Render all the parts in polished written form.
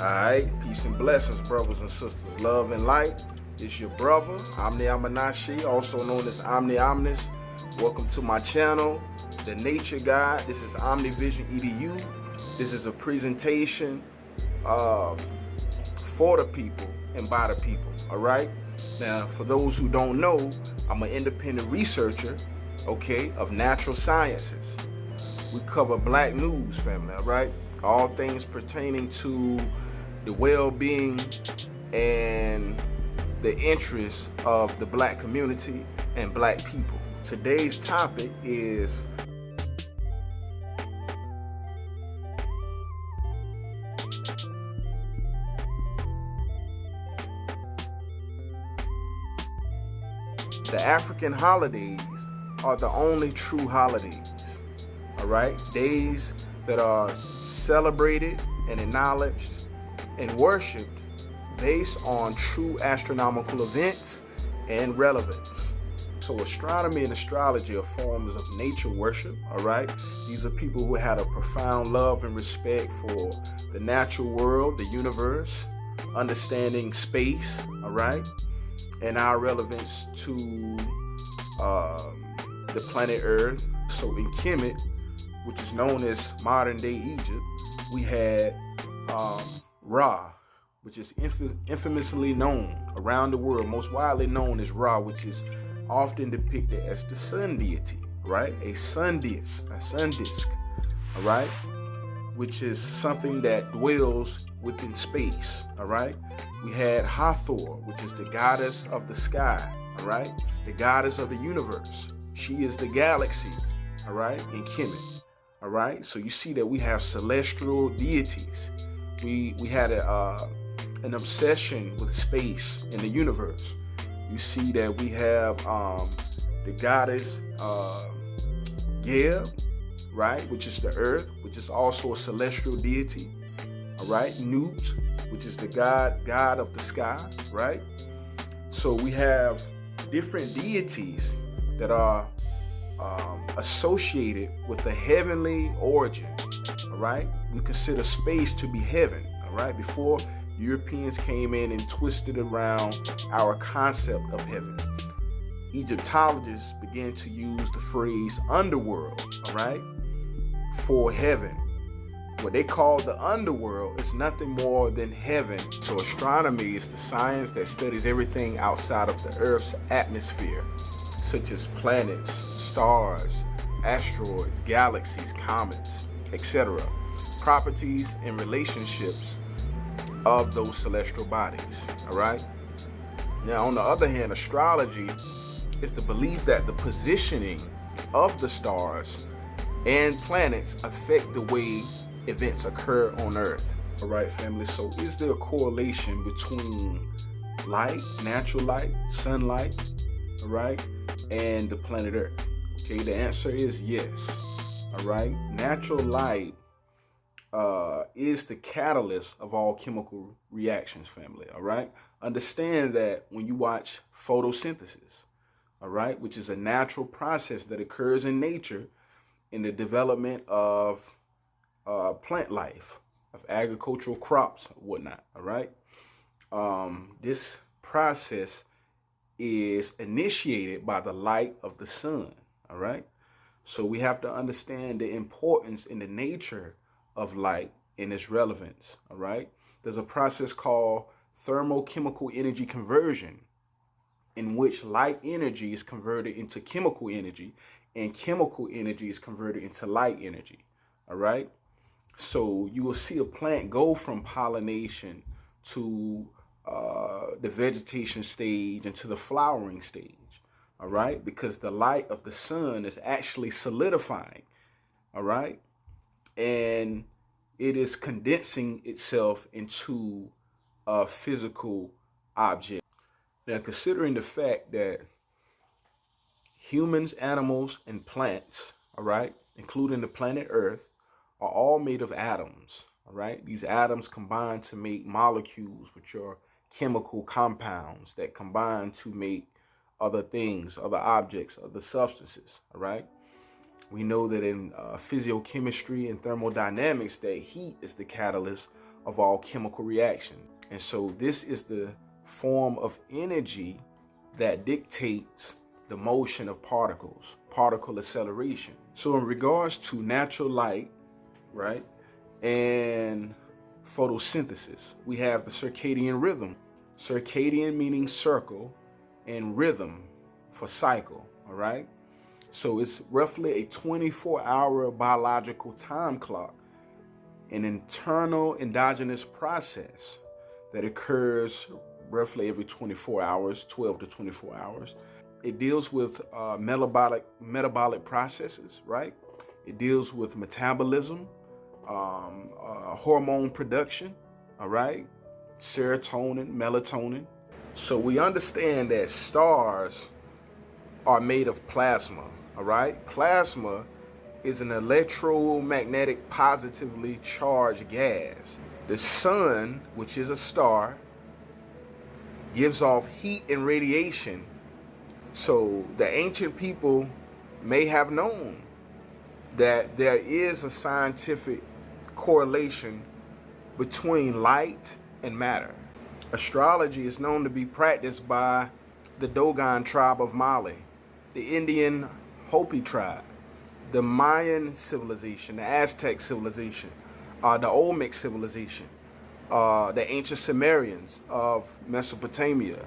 Alright, peace and blessings, brothers and sisters. Love and light. It's your brother, Omni Amanashi, also known as Omni Omnis. Welcome to my channel, The Nature Guide. This is Omni Vision EDU. This is a presentation for the people and by the people. Alright? Now, for those who don't know, I'm an independent researcher, okay, of natural sciences. We cover black news, family, alright? All things pertaining to the well-being and the interests of the black community and black people. Today's topic is the African holidays are the only true holidays, all right? Days that are celebrated and acknowledged and worshipped based on true astronomical events and relevance. So astronomy and astrology are forms of nature worship, all right? These are people who had a profound love and respect for the natural world, the universe, understanding space, all right? And our relevance to the planet Earth. So in Kemet, which is known as modern day Egypt, we had Ra, which is infamously known around the world, most widely known as Ra, which is often depicted as the sun deity, right? A sun disk, all right? Which is something that dwells within space, all right? We had Hathor, which is the goddess of the sky, all right? The goddess of the universe. She is the galaxy, all right, in Kemet, all right? So you see that we have celestial deities. We had an obsession with space in the universe. You see that we have the goddess Geb, right, which is the earth, which is also a celestial deity, all right? Nut, which is the god of the sky, right? So we have different deities that are associated with the heavenly origin, all right? We consider space to be heaven, all right? Before Europeans came in and twisted around our concept of heaven, Egyptologists began to use the phrase underworld, all right, for heaven. What they call the underworld is nothing more than heaven. So astronomy is the science that studies everything outside of the Earth's atmosphere, such as planets, stars, asteroids, galaxies, comets, etc. Properties and relationships of those celestial bodies, all right? Now, on the other hand, astrology is the belief that the positioning of the stars and planets affect the way events occur on Earth, all right, family? So is there a correlation between light, natural light, sunlight, all right, and the planet Earth? Okay, the answer is yes, all right? Natural light is the catalyst of all chemical reactions, family, all right? Understand that when you watch photosynthesis, all right, which is a natural process that occurs in nature in the development of plant life, of agricultural crops, whatnot, all right? This process is initiated by the light of the sun, all right? So we have to understand the importance and the nature of light and its relevance, all right? There's a process called thermochemical energy conversion, in which light energy is converted into chemical energy, and chemical energy is converted into light energy, all right? So you will see a plant go from pollination to the vegetation stage and to the flowering stage, all right? Because the light of the sun is actually solidifying all right? And it is condensing itself into a physical object. Now, considering the fact that humans, animals, and plants, all right, including the planet Earth, are all made of atoms, all right? These atoms combine to make molecules, which are chemical compounds that combine to make other things, other objects, other substances, all right? We know that in physiochemistry and thermodynamics that heat is the catalyst of all chemical reaction. And so this is the form of energy that dictates the motion of particles, particle acceleration. So in regards to natural light, right, and photosynthesis, we have the circadian rhythm. Circadian meaning circle, and rhythm for cycle, all right? So it's roughly a 24-hour biological time clock, an internal endogenous process that occurs roughly every 24 hours, 12 to 24 hours. It deals with metabolic processes, right? It deals with metabolism, hormone production, all right? Serotonin, melatonin. So we understand that stars are made of plasma, all right? Plasma is an electromagnetic positively charged gas. The sun, which is a star, gives off heat and radiation. So the ancient people may have known that there is a scientific correlation between light and matter. Astrology is known to be practiced by the Dogon tribe of Mali, the Indian Hopi tribe, the Mayan civilization, the Aztec civilization, the Olmec civilization, the ancient Sumerians of Mesopotamia,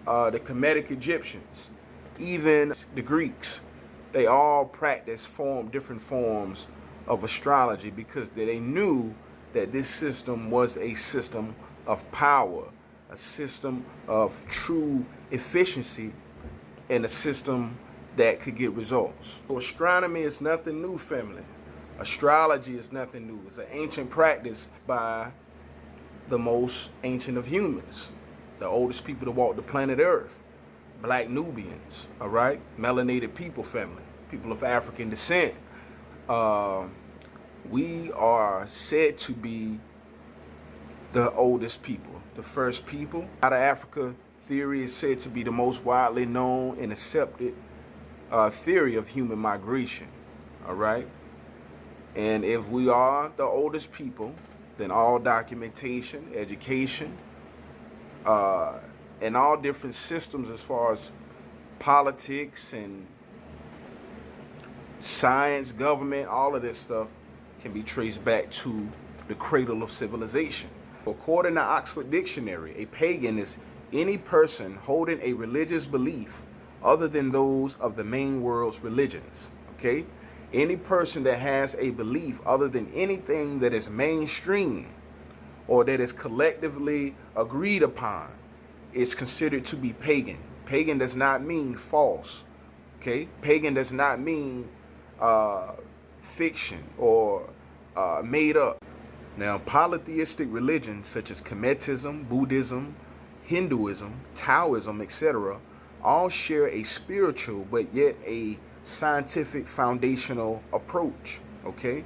the Kemetic Egyptians, even the Greeks. They all practice different forms of astrology because they knew that this system was a system of power, a system of true efficiency, and a system that could get results. So astronomy is nothing new, family. Astrology is nothing new. It's an ancient practice by the most ancient of humans, the oldest people to walk the planet Earth, Black Nubians, all right? Melanated people, family, people of African descent. We are said to be the oldest people, the first people. Out of Africa theory is said to be the most widely known and accepted theory of human migration, all right? And if we are the oldest people, then all documentation, education, and all different systems as far as politics and science, government, all of this stuff can be traced back to the cradle of civilization. According to Oxford Dictionary, a pagan is any person holding a religious belief other than those of the main world's religions, okay? Any person that has a belief other than anything that is mainstream or that is collectively agreed upon is considered to be pagan. Pagan does not mean false, okay? Pagan does not mean fiction or made up. Now, polytheistic religions such as Kemetism, Buddhism, Hinduism, Taoism, etc., all share a spiritual but yet a scientific foundational approach, okay?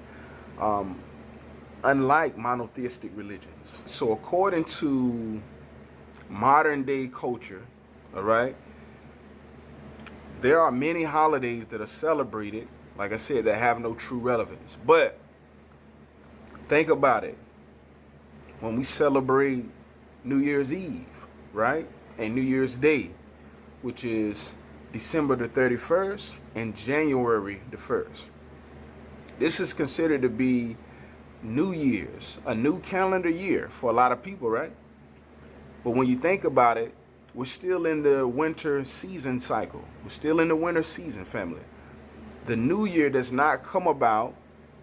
Unlike monotheistic religions. So according to modern day culture, all right, there are many holidays that are celebrated, like I said, that have no true relevance. But think about it. When we celebrate New Year's Eve, right, and New Year's Day, which is December the 31st and January the 1st. This is considered to be New Year's, a new calendar year for a lot of people, right? But when you think about it, we're still in the winter season cycle. We're still in the winter season, family. The new year does not come about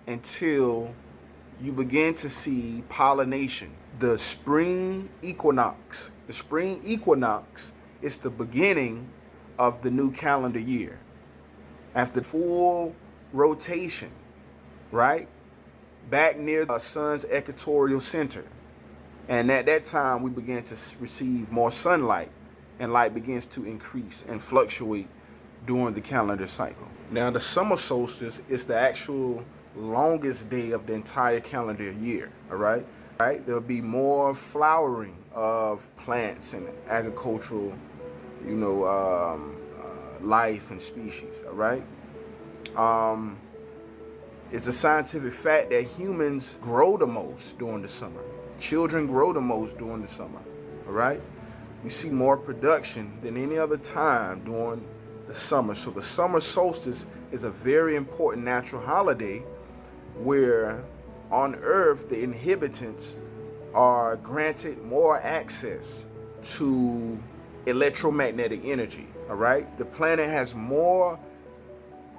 until you begin to see pollination. The spring equinox. The spring equinox is the beginning of the new calendar year. After full rotation right? Back near the sun's equatorial center. And at that time, we begin to receive more sunlight, and light begins to increase and fluctuate during the calendar cycle. Now, the summer solstice is the actual longest day of the entire calendar year, all right? There'll be more flowering of plants and agricultural, life and species, all right? It's a scientific fact that humans grow the most during the summer. Children grow the most during the summer, all right? We see more production than any other time during the summer. So the summer solstice is a very important natural holiday where on Earth the inhabitants are granted more access to electromagnetic energy, all right? The planet has more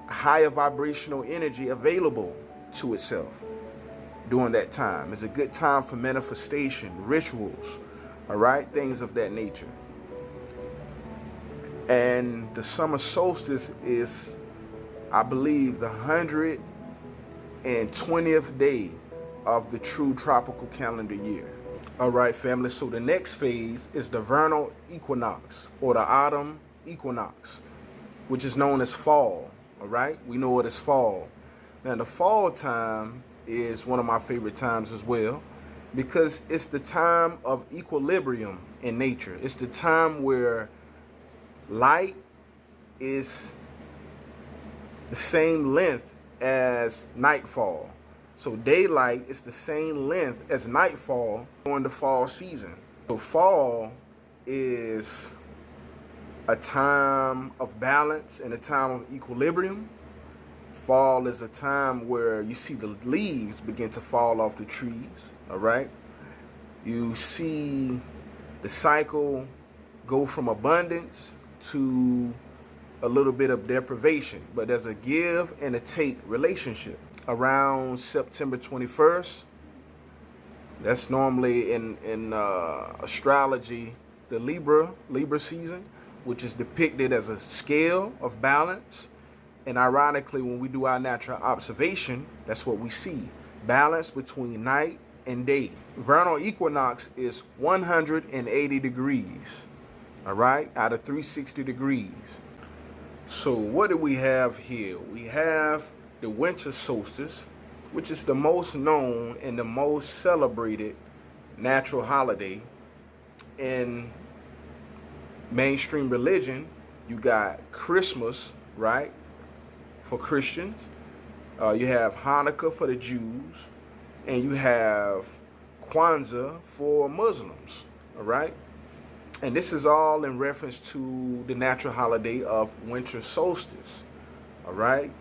higher vibrational energy available to itself during that time. It's a good time for manifestation, rituals, all right, things of that nature. And the summer solstice is, I believe, the 120th day of the true tropical calendar year. All right, family, so the next phase is the vernal equinox, or the autumn equinox, which is known as fall, all right? We know it as fall. Now, the fall time is one of my favorite times as well, because it's the time of equilibrium in nature. It's the time where light is the same length as nightfall. So daylight is the same length as nightfall during the fall season. So fall is a time of balance and a time of equilibrium. Fall is a time where you see the leaves begin to fall off the trees, all right? You see the cycle go from abundance to a little bit of deprivation, but there's a give and a take relationship. Around September 21st, that's normally in astrology, the Libra season, which is depicted as a scale of balance. And ironically, when we do our natural observation, that's what we see. Balance between night and day. Vernal equinox is 180 degrees, all right, out of 360 degrees. So what do we have here? We have the winter solstice, which is the most known and the most celebrated natural holiday. In mainstream religion, you got Christmas, right, for Christians. You have Hanukkah for the Jews, and you have Kwanzaa for Muslims, all right? And this is all in reference to the natural holiday of winter solstice, all right?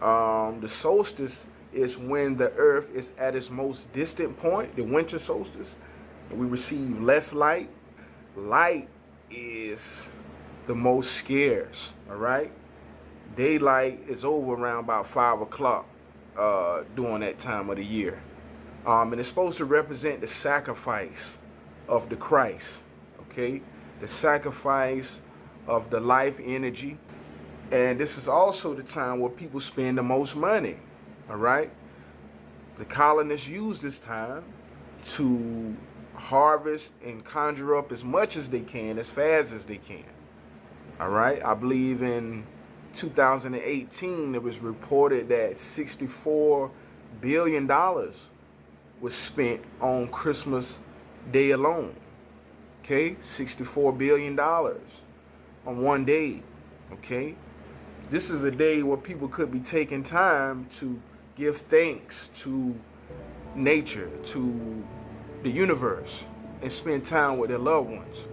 The solstice is when the earth is at its most distant point, the winter solstice, and we receive less light. Light is the most scarce, all right? Daylight is over around about 5 o'clock during that time of the year. And it's supposed to represent the sacrifice of the Christ, okay? The sacrifice of the life energy. And this is also the time where people spend the most money, all right? The colonists use this time to harvest and conjure up as much as they can, as fast as they can, all right? I believe in 2018, it was reported that $64 billion was spent on Christmas Day alone, okay? $64 billion on one day, okay? This is a day where people could be taking time to give thanks to nature, to the universe, and spend time with their loved ones.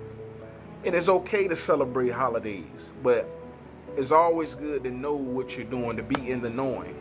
And it's okay to celebrate holidays, but it's always good to know what you're doing, to be in the knowing.